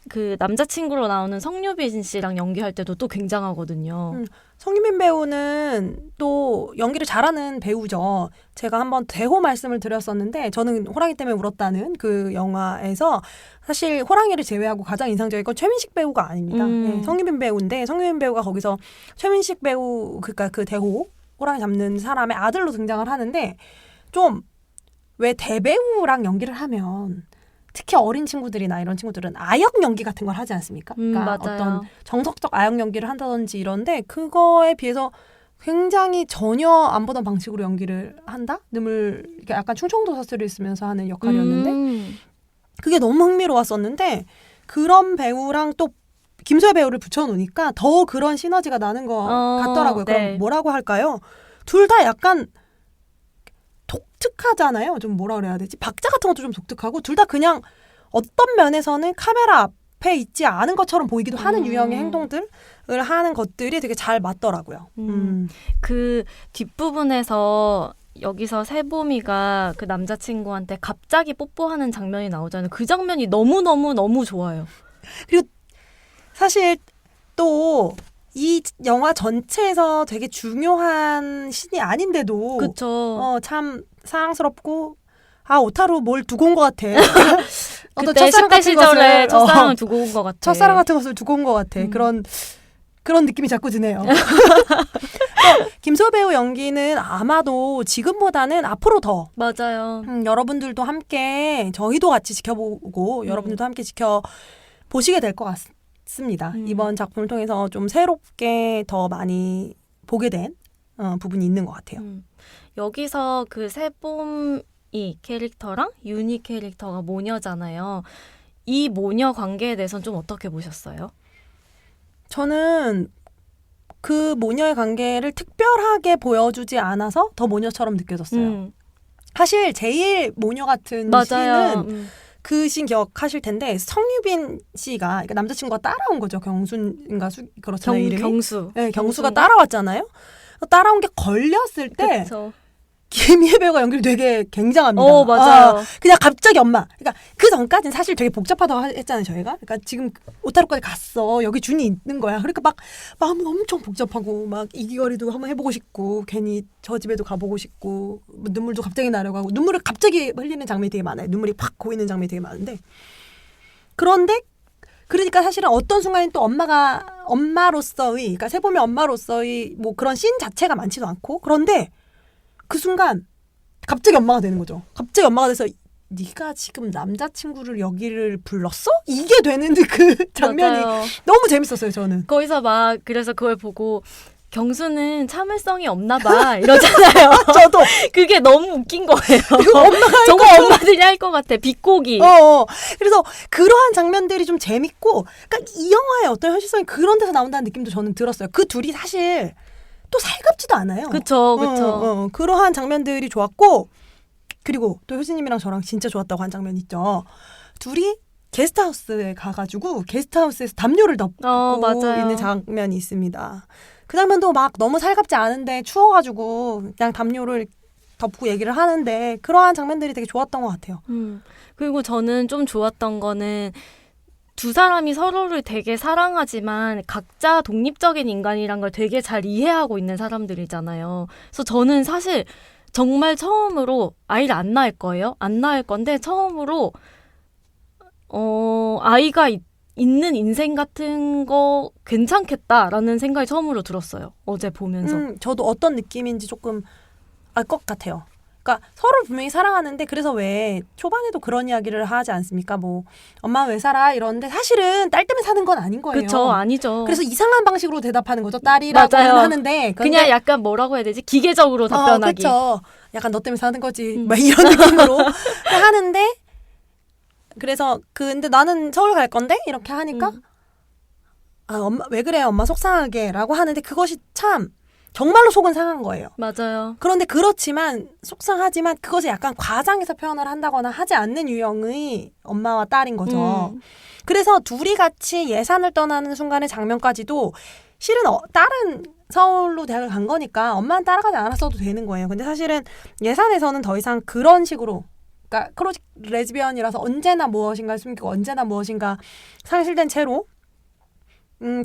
그 남자친구로 나오는 성유빈 씨랑 연기할 때도 또 굉장하거든요. 성유빈 배우는 또 연기를 잘하는 배우죠. 제가 한번 대호 말씀을 드렸었는데, 저는 호랑이 때문에 울었다는 그 영화에서 사실 호랑이를 제외하고 가장 인상적인 건 최민식 배우가 아닙니다. 네, 성유빈 배우인데, 성유빈 배우가 거기서 최민식 배우, 그러니까 그 대호, 호랑이 잡는 사람의 아들로 등장을 하는데, 좀 왜 대배우랑 연기를 하면 특히 어린 친구들이나 이런 친구들은 아역 연기 같은 걸 하지 않습니까? 그러니까 맞아요. 어떤 정석적 아역 연기를 한다든지 이런데, 그거에 비해서 굉장히 전혀 안 보던 방식으로 연기를 한다? 늘 이렇게 약간 충청도 사투리를 쓰면서 하는 역할이었는데 그게 너무 흥미로웠었는데, 그런 배우랑 또 김소혜 배우를 붙여놓으니까 더 그런 시너지가 나는 것 같더라고요. 네. 그럼 뭐라고 할까요? 둘 다 약간 독특하잖아요. 좀 뭐라 그래야 되지? 박자 같은 것도 좀 독특하고, 둘 다 그냥 어떤 면에서는 카메라 앞 옆에 있지 않은 것처럼 보이기도 하는 유형의 행동들을 하는 것들이 되게 잘 맞더라고요. 그 뒷부분에서 여기서 세봄이가 그 남자친구한테 갑자기 뽀뽀하는 장면이 나오잖아요. 그 장면이 너무 좋아요. 그리고 사실 또 이 영화 전체에서 되게 중요한 씬이 아닌데도 그쵸. 참 사랑스럽고 오타루 뭘 두고 온 것 같아. 그때 10대 시절에 첫사랑을 두고 온 것 같아. 첫사랑 같은 것을 두고 온 것 같아. 그런 느낌이 자꾸 드네요. 김소 배우 연기는 아마도 지금보다는 앞으로 더 맞아요. 여러분들도 함께 저희도 같이 지켜보고 여러분들도 함께 지켜보시게 될 것 같습니다. 이번 작품을 통해서 좀 새롭게 더 많이 보게 된 부분이 있는 것 같아요. 여기서 그 세봄이 캐릭터랑 윤희 캐릭터가 모녀잖아요. 이 모녀 관계에 대해서는 좀 어떻게 보셨어요? 저는 그 모녀의 관계를 특별하게 보여주지 않아서 더 모녀처럼 느껴졌어요. 사실 제일 모녀 같은 씬은 그 씬 기억하실 텐데 성유빈 씨가 그러니까 남자친구가 따라온 거죠. 경순인가 그렇잖아요. 이름이. 경수. 네, 경수가 따라왔잖아요. 따라온 게 걸렸을 때 그쵸. 김희애 배우가 연기를 되게 굉장합니다. 맞아요. 그냥 갑자기 엄마. 그러니까 그 전까지는 사실 되게 복잡하다고 했잖아요, 저희가. 그러니까 지금 오타루까지 갔어. 여기 준이 있는 거야. 그러니까 막 마음은 엄청 복잡하고 막 이기거리도 한번 해보고 싶고 괜히 저 집에도 가보고 싶고 눈물도 갑자기 나려고 하고 눈물을 갑자기 흘리는 장면이 되게 많아요. 눈물이 팍 고이는 장면이 되게 많은데 그런데 그러니까 사실은 어떤 순간에 또 엄마로서의 그러니까 세봄의 엄마로서의 뭐 그런 씬 자체가 많지도 않고 그런데 그 순간 갑자기 엄마가 되는 거죠. 갑자기 엄마가 돼서 네가 지금 남자친구를 여기를 불렀어? 이게 되는 그 장면이 맞아요. 너무 재밌었어요. 저는. 거기서 막 그래서 그걸 보고 경수는 참을성이 없나 봐 이러잖아요. 저도 그게 너무 웃긴 거예요. 그리고 엄마가 정말 엄마들이 할 것 같아. 비꼬기. 그래서 그러한 장면들이 좀 재밌고 그러니까 이 영화의 어떤 현실성이 그런 데서 나온다는 느낌도 저는 들었어요. 그 둘이 사실 또 살갑지도 않아요. 그쵸. 그러한 장면들이 좋았고 그리고 또 효진님이랑 저랑 진짜 좋았다고 한 장면 있죠. 둘이 게스트하우스에 가가지고 게스트하우스에서 담요를 덮고 맞아요. 있는 장면이 있습니다. 그 장면도 막 너무 살갑지 않은데 추워가지고 그냥 담요를 덮고 얘기를 하는데 그러한 장면들이 되게 좋았던 것 같아요. 그리고 저는 좀 좋았던 거는 두 사람이 서로를 되게 사랑하지만 각자 독립적인 인간이란 걸 되게 잘 이해하고 있는 사람들이잖아요. 그래서 저는 사실 정말 처음으로 아이를 안 낳을 거예요. 안 낳을 건데 처음으로 아이가 있는 인생 같은 거 괜찮겠다라는 생각이 처음으로 들었어요. 어제 보면서. 저도 어떤 느낌인지 조금 알 것 같아요. 그러니까 서로 분명히 사랑하는데 그래서 왜 초반에도 그런 이야기를 하지 않습니까? 뭐 엄마 왜 살아? 이러는데 사실은 딸 때문에 사는 건 아닌 거예요. 그쵸, 아니죠. 그래서 이상한 방식으로 대답하는 거죠. 딸이라고는 하는데 그냥 약간 뭐라고 해야 되지? 기계적으로 답변하기. 그렇죠. 약간 너 때문에 사는 거지. 막 이런 느낌으로 하는데 그래서 근데 나는 서울 갈 건데 이렇게 하니까 엄마 왜 그래? 엄마 속상하게라고 하는데 그것이 참 정말로 속은 상한 거예요. 맞아요. 그런데 그렇지만 속상하지만 그것을 약간 과장해서 표현을 한다거나 하지 않는 유형의 엄마와 딸인 거죠. 그래서 둘이 같이 예산을 떠나는 순간의 장면까지도 실은 딸은 서울로 대학을 간 거니까 엄마는 따라가지 않았어도 되는 거예요. 근데 사실은 예산에서는 더 이상 그런 식으로 그러니까 크로직 레즈비언이라서 언제나 무엇인가 숨기고 언제나 무엇인가 상실된 채로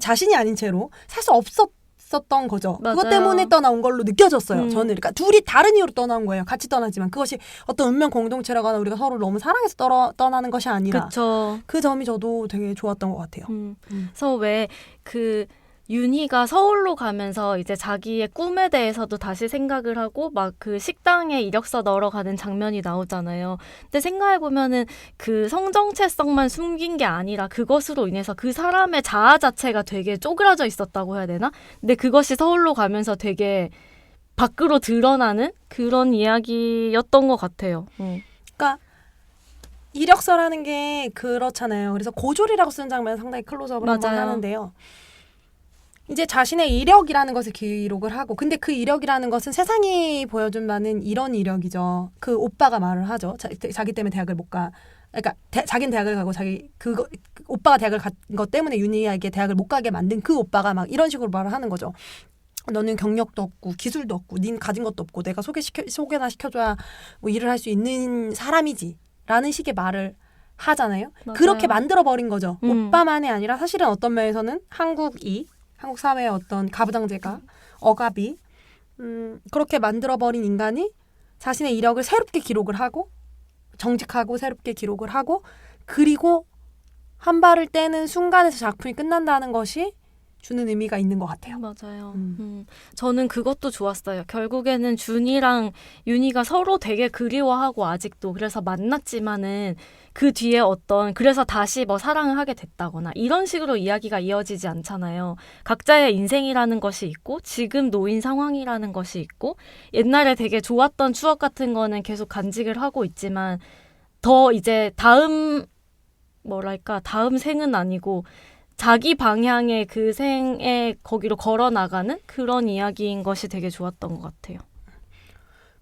자신이 아닌 채로 살 수 없었던 거죠. 맞아요. 그것 때문에 떠나온 걸로 느껴졌어요. 저는 그러니까 둘이 다른 이유로 떠나온 거예요. 같이 떠나지만 그것이 어떤 운명 공동체라거나 우리가 서로를 너무 사랑해서 떠나는 것이 아니라 그쵸. 그 점이 저도 되게 좋았던 것 같아요. 그래서 왜 그 윤희가 서울로 가면서 이제 자기의 꿈에 대해서도 다시 생각을 하고 막 그 식당에 이력서 넣으러 가는 장면이 나오잖아요. 근데 생각해보면은 그 성정체성만 숨긴 게 아니라 그것으로 인해서 그 사람의 자아 자체가 되게 쪼그라져 있었다고 해야 되나? 근데 그것이 서울로 가면서 되게 밖으로 드러나는 그런 이야기였던 것 같아요. 그러니까 이력서라는 게 그렇잖아요. 그래서 고졸이라고 쓰는 장면 상당히 클로즈업을 한번 하는데요. 이제 자신의 이력이라는 것을 기록을 하고 근데 그 이력이라는 것은 세상이 보여준 바는 이런 이력이죠. 그 오빠가 말을 하죠. 자기 때문에 대학을 못 그러니까 자기는 대학을 가고 오빠가 대학을 간 것 때문에 윤희에게 대학을 못 가게 만든 그 오빠가 막 이런 식으로 말을 하는 거죠. 너는 경력도 없고 기술도 없고 닌 가진 것도 없고 내가 소개나 시켜줘야 뭐 일을 할 수 있는 사람이지 라는 식의 말을 하잖아요. 맞아요. 그렇게 만들어버린 거죠. 오빠만이 아니라 사실은 어떤 면에서는 한국 사회의 어떤 가부장제가 억압이 그렇게 만들어버린 인간이 자신의 이력을 새롭게 기록을 하고 정직하고 새롭게 기록을 하고 그리고 한 발을 떼는 순간에서 작품이 끝난다는 것이 주는 의미가 있는 것 같아요. 맞아요. 저는 그것도 좋았어요. 결국에는 준이랑 윤희가 서로 되게 그리워하고 아직도 그래서 만났지만은 그 뒤에 그래서 다시 뭐 사랑을 하게 됐다거나 이런 식으로 이야기가 이어지지 않잖아요. 각자의 인생이라는 것이 있고 지금 놓인 상황이라는 것이 있고 옛날에 되게 좋았던 추억 같은 거는 계속 간직을 하고 있지만 더 이제 다음 생은 아니고 자기 방향의 그 생에 거기로 걸어 나가는 그런 이야기인 것이 되게 좋았던 것 같아요.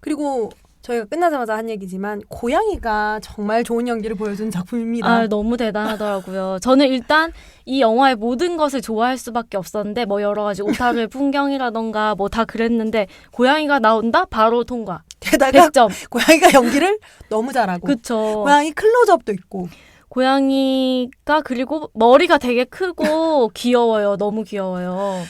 그리고 저희가 끝나자마자 한 얘기지만 고양이가 정말 좋은 연기를 보여준 작품입니다. 너무 대단하더라고요. 저는 일단 이 영화의 모든 것을 좋아할 수밖에 없었는데 뭐 여러 가지 오타루의 풍경이라던가 뭐 다 그랬는데 고양이가 나온다? 바로 통과. 게다가 100점. 고양이가 연기를 너무 잘하고 그쵸. 고양이 클로즈업도 있고 고양이가 그리고 머리가 되게 크고 귀여워요. 너무 귀여워요.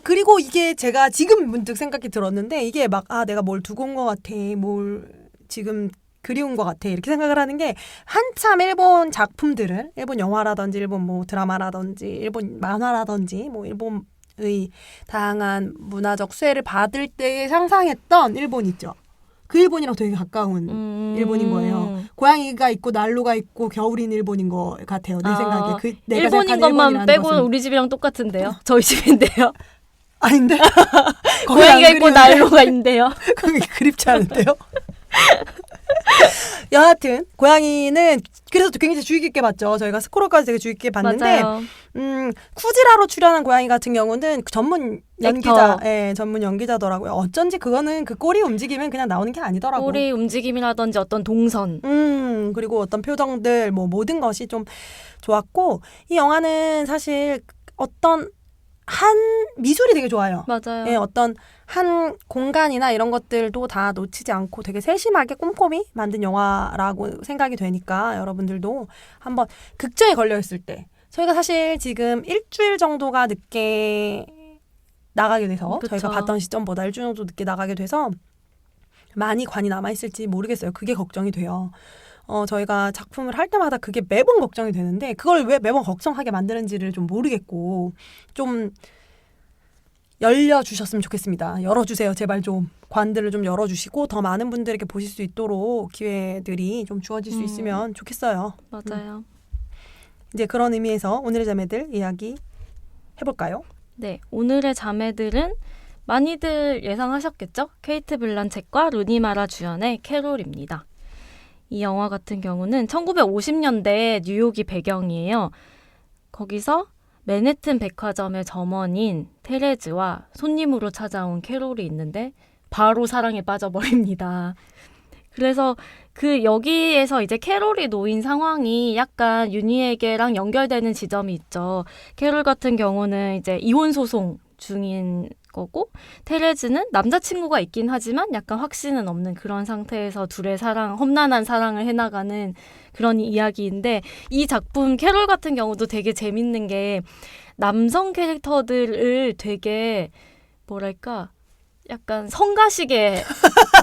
그리고 이게 제가 지금 문득 생각이 들었는데 이게 막 내가 뭘 두고 온 것 같아 뭘 지금 그리운 것 같아 이렇게 생각을 하는 게 한참 일본 작품들을 일본 영화라든지 일본 뭐 드라마라든지 일본 만화라든지 뭐 일본의 다양한 문화적 수혜를 받을 때 상상했던 일본 있죠. 그 일본이랑 되게 가까운 일본인 거예요. 고양이가 있고 난로가 있고 겨울인 일본인 것 같아요. 내 생각에. 내가 일본인 것만 빼고는 우리 집이랑 똑같은데요. 저희 집인데요. 아닌데? 고양이가 있고 난로가 있는데요. 그게 그립지 않은데요? 여하튼 고양이는 그래서 굉장히 주의 깊게 봤죠. 저희가 스코어까지 되게 주의 깊게 봤는데 쿠지라로 출연한 고양이 같은 경우는 전문 연기자더라고요. 어쩐지 그거는 그 꼬리 움직이면 그냥 나오는 게 아니더라고요. 꼬리 움직임이라든지 어떤 동선 그리고 어떤 표정들 뭐 모든 것이 좀 좋았고 이 영화는 사실 어떤 한 미술이 되게 좋아요. 맞아요. 예, 어떤 한 공간이나 이런 것들도 다 놓치지 않고 되게 세심하게 꼼꼼히 만든 영화라고 생각이 되니까 여러분들도 한번 극장에 걸려있을 때 저희가 사실 지금 일주일 정도가 늦게 나가게 돼서 그쵸. 저희가 봤던 시점보다 일주일 정도 늦게 나가게 돼서 많이 관이 남아있을지 모르겠어요. 그게 걱정이 돼요. 저희가 작품을 할 때마다 그게 매번 걱정이 되는데 그걸 왜 매번 걱정하게 만드는지를 좀 모르겠고 좀 열려주셨으면 좋겠습니다. 열어주세요. 제발 좀. 관들을 좀 열어주시고 더 많은 분들에게 보실 수 있도록 기회들이 좀 주어질 수 있으면 좋겠어요. 맞아요. 이제 그런 의미에서 오늘의 자매들 이야기 해볼까요? 네, 오늘의 자매들은 많이들 예상하셨겠죠? 케이트 블란쳇과 루니 마라 주연의 캐롤입니다. 이 영화 같은 경우는 1950년대 뉴욕이 배경이에요. 거기서 맨해튼 백화점의 점원인 테레즈와 손님으로 찾아온 캐롤이 있는데 바로 사랑에 빠져버립니다. 그래서 여기에서 이제 캐롤이 놓인 상황이 약간 윤희에게랑 연결되는 지점이 있죠. 캐롤 같은 경우는 이제 이혼 소송 중인 거고 테레즈는 남자친구가 있긴 하지만 약간 확신은 없는 그런 상태에서 둘의 험난한 사랑을 해나가는 그런 이야기인데 이 작품 캐롤 같은 경우도 되게 재밌는 게 남성 캐릭터들을 되게 약간 성가시게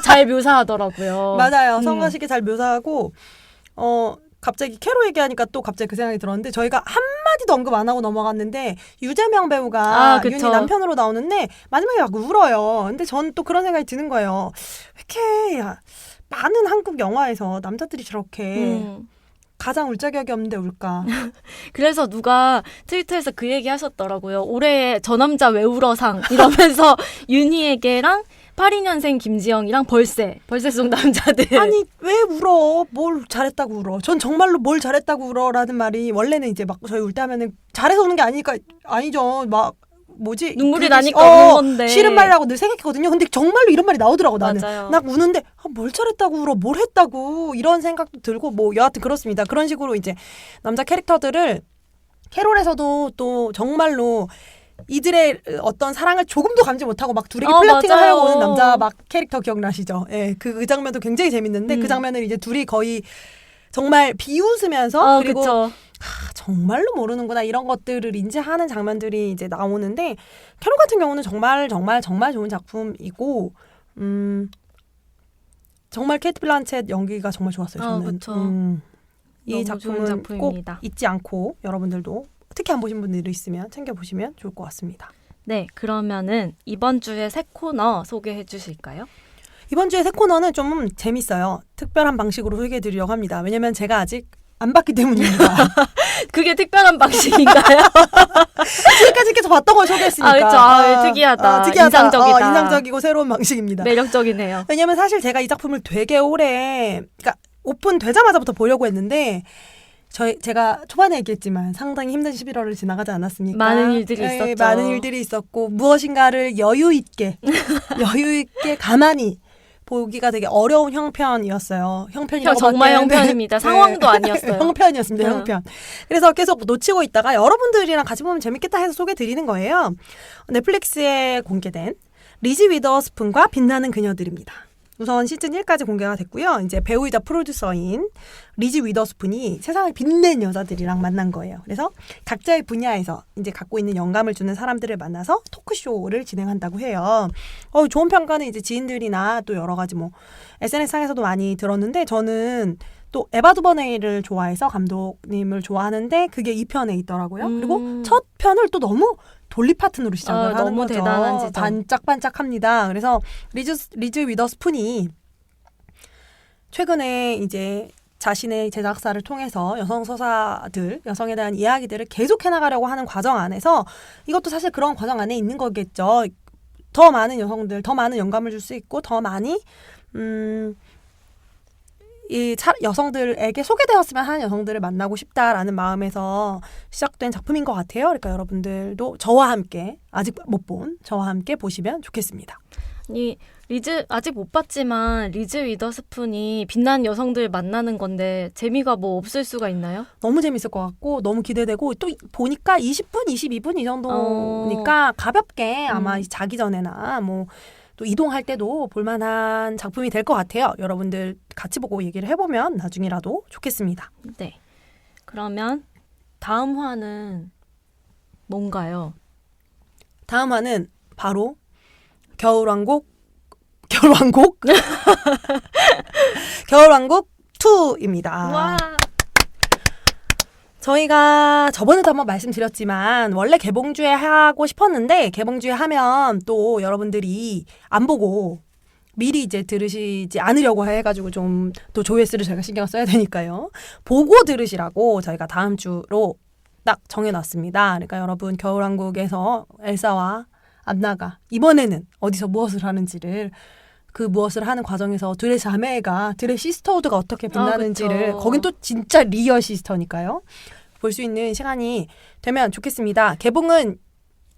잘 묘사하더라고요. 맞아요. 성가시게 잘 묘사하고 갑자기 캐롤 얘기하니까 또 갑자기 그 생각이 들었는데 저희가 한마디도 언급 안 하고 넘어갔는데 유재명 배우가 윤희 남편으로 나오는데 마지막에 막 울어요. 근데 전 또 그런 생각이 드는 거예요. 왜 이렇게 많은 한국 영화에서 남자들이 저렇게 가장 울 자격이 없는데 울까. 그래서 누가 트위터에서 그 얘기 하셨더라고요. 올해의 저 남자 왜 울어상 이러면서 윤희에게랑 82년생 김지영이랑 벌새 속 남자들. 아니 왜 울어? 뭘 잘했다고 울어? 전 정말로 뭘 잘했다고 울어라는 말이 원래는 이제 막 저희 울 때 하면은 잘해서 우는 게 아니니까 아니죠. 막 뭐지? 눈물이 그게 나니까 우는 건데. 싫은 말이라고 늘 생각했거든요. 근데 정말로 이런 말이 나오더라고 나는. 맞아요. 나 우는데 뭘 잘했다고 울어? 뭘 했다고? 이런 생각도 들고 뭐 여하튼 그렇습니다. 그런 식으로 이제 남자 캐릭터들을 캐롤에서도 또 정말로 이들의 어떤 사랑을 조금도 감지 못하고 막 둘이 플러팅을 맞아요. 하려고 오는 남자 막 캐릭터 기억나시죠? 예, 그 장면도 굉장히 재밌는데 그 장면을 이제 둘이 거의 정말 비웃으면서 그리고 그쵸. 정말로 모르는구나 이런 것들을 인지하는 장면들이 이제 나오는데 캐롤 같은 경우는 정말 좋은 작품이고 정말 케이트 블란쳇 연기가 정말 좋았어요. 저는 그쵸. 이 너무 좋은 작품은 꼭 작품입니다. 잊지 않고 여러분들도 특히 안 보신 분들이 있으면 챙겨보시면 좋을 것 같습니다. 네, 그러면은 이번 주에 새 코너 소개해 주실까요? 이번 주에 새 코너는 좀 재밌어요. 특별한 방식으로 소개해드리려고 합니다. 왜냐면 제가 아직 안 봤기 때문입니다. 그게 특별한 방식인가요? 지금까지 계속 봤던 걸 소개했으니까. 그렇죠. 특이하다. 인상적이다. 인상적이고 새로운 방식입니다. 매력적이네요. 왜냐면 사실 제가 이 작품을 되게 오래, 그러니까 오픈되자마자부터 보려고 했는데 제가 초반에 얘기했지만 상당히 힘든 11월을 지나가지 않았습니까? 많은 일들이 있었죠. 많은 일들이 있었고 무엇인가를 여유 있게 가만히 보기가 되게 어려운 형편이었어요. 형편이라고 정말 형편입니다. 상황도 아니었어요. 형편이었습니다. 형편. 그래서 계속 놓치고 있다가 여러분들이랑 같이 보면 재밌겠다 해서 소개드리는 거예요. 넷플릭스에 공개된 리즈 위더스푼과 빛나는 그녀들입니다. 우선 시즌 1까지 공개가 됐고요. 이제 배우이자 프로듀서인 리즈 위더스푼이 세상을 빛낸 여자들이랑 만난 거예요. 그래서 각자의 분야에서 이제 갖고 있는 영감을 주는 사람들을 만나서 토크쇼를 진행한다고 해요. 좋은 평가는 이제 지인들이나 또 여러 가지 뭐 SNS상에서도 많이 들었는데 저는 또 에바 두버네이를 좋아해서 감독님을 좋아하는데 그게 2편에 있더라고요. 그리고 첫 편을 또 너무 돌리 파튼으로 시작을 하는 너무 거죠. 대단한 지점. 반짝반짝합니다. 그래서 리즈 위더스푼이 최근에 이제 자신의 제작사를 통해서 여성 서사들, 여성에 대한 이야기들을 계속해 나가려고 하는 과정 안에서 이것도 사실 그런 과정 안에 있는 거겠죠. 더 많은 여성들, 더 많은 영감을 줄 수 있고 더 많이 여성들에게 소개되었으면 하는 여성들을 만나고 싶다라는 마음에서 시작된 작품인 것 같아요. 그러니까 여러분들도 저와 함께 아직 못 본 저와 함께 보시면 좋겠습니다. 이 리즈 아직 못 봤지만 리즈 위더스푼이 빛난 여성들 만나는 건데 재미가 뭐 없을 수가 있나요? 너무 재밌을 것 같고 너무 기대되고 또 보니까 20분, 22분 이 정도니까 가볍게 아마 자기 전에나 뭐 또 이동할 때도 볼만한 작품이 될 것 같아요. 여러분들 같이 보고 얘기를 해보면 나중이라도 좋겠습니다. 네. 그러면 다음 화는 뭔가요? 다음 화는 바로 겨울왕국 겨울왕국 2입니다. 와. 저희가 저번에도 한번 말씀드렸지만 원래 개봉주에 하고 싶었는데 개봉주에 하면 또 여러분들이 안 보고 미리 이제 들으시지 않으려고 해가지고 좀 또 조회수를 저희가 신경 써야 되니까요. 보고 들으시라고 저희가 다음 주로 딱 정해놨습니다. 그러니까 여러분 겨울왕국에서 엘사와 안나가 이번에는 어디서 무엇을 하는지를 그 무엇을 하는 과정에서 둘의 자매가 둘의 시스터우드가 어떻게 빛나는지를 거긴 또 진짜 리얼 시스터니까요. 볼 수 있는 시간이 되면 좋겠습니다. 개봉은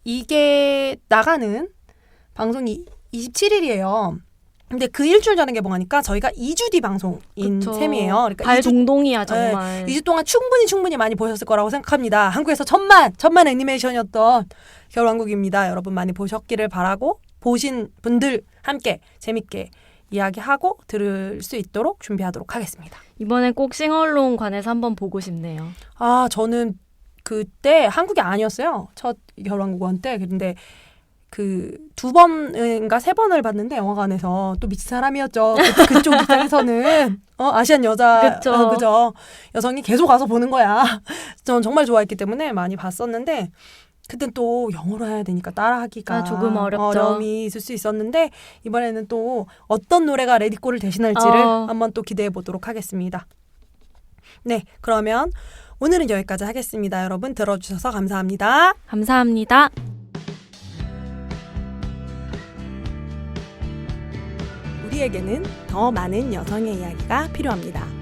이게 나가는 방송이 27일이에요. 근데 그 일주일 전에 개봉하니까 저희가 2주 뒤 방송인 셈이에요. 그러니까 발동동이야 정말. 2주 동안 충분히 많이 보셨을 거라고 생각합니다. 한국에서 천만 애니메이션이었던 겨울왕국입니다. 여러분 많이 보셨기를 바라고 보신 분들 함께 재밌게 이야기하고 들을 수 있도록 준비하도록 하겠습니다. 이번엔 꼭 싱얼롱 관해서 한번 보고 싶네요. 저는 그때 한국이 아니었어요. 첫 겨울왕국 1 때. 근데 그 2번인가 3번을 봤는데 영화관에서 또 미친 사람이었죠. 그쪽 입장에서는 아시안 여자 그죠. 여성이 계속 와서 보는 거야. 전 정말 좋아했기 때문에 많이 봤었는데 그땐 또 영어로 해야 되니까 따라하기가 조금 어렵죠. 어려움이 있을 수 있었는데 이번에는 또 어떤 노래가 레디꼬를 대신할지를 한번 또 기대해 보도록 하겠습니다. 네, 그러면 오늘은 여기까지 하겠습니다. 여러분 들어주셔서 감사합니다. 감사합니다. 우리에게는 더 많은 여성의 이야기가 필요합니다.